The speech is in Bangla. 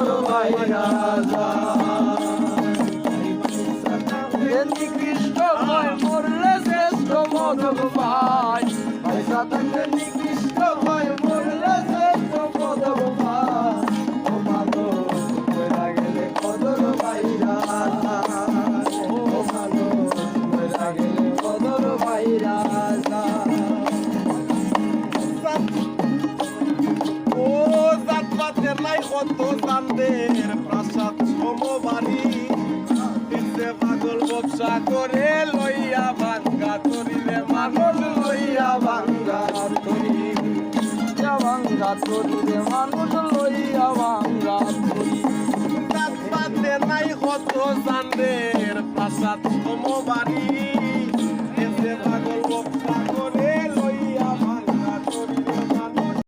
কদর বাইরা নিকৃষ্ট হয় মরলে শ্রেষ্ঠ মধব ভাই পয়সা থাকলে নিকৃষ্ট হয় মরলে শ্রেষ্ঠ মধব ভাই ও মাগো মরা গেলে কদর বাইরা ও মাগো মরা গেলে কদর বাইরা ও জাতপাতের নাই কত চান্দের প্রাসাদ সমবাড়ি পাগল ব্যবসা করে লইয়া ভাঙ্গা তরিলে মানুষ লইয়া ভাঙ্গা তরি ভাঙ্গা তরিলে মানুষ লইয়া ভাঙ্গা তরি জাতপাতে নাই কত চান্দের প্রাসাদ সমবাড়ি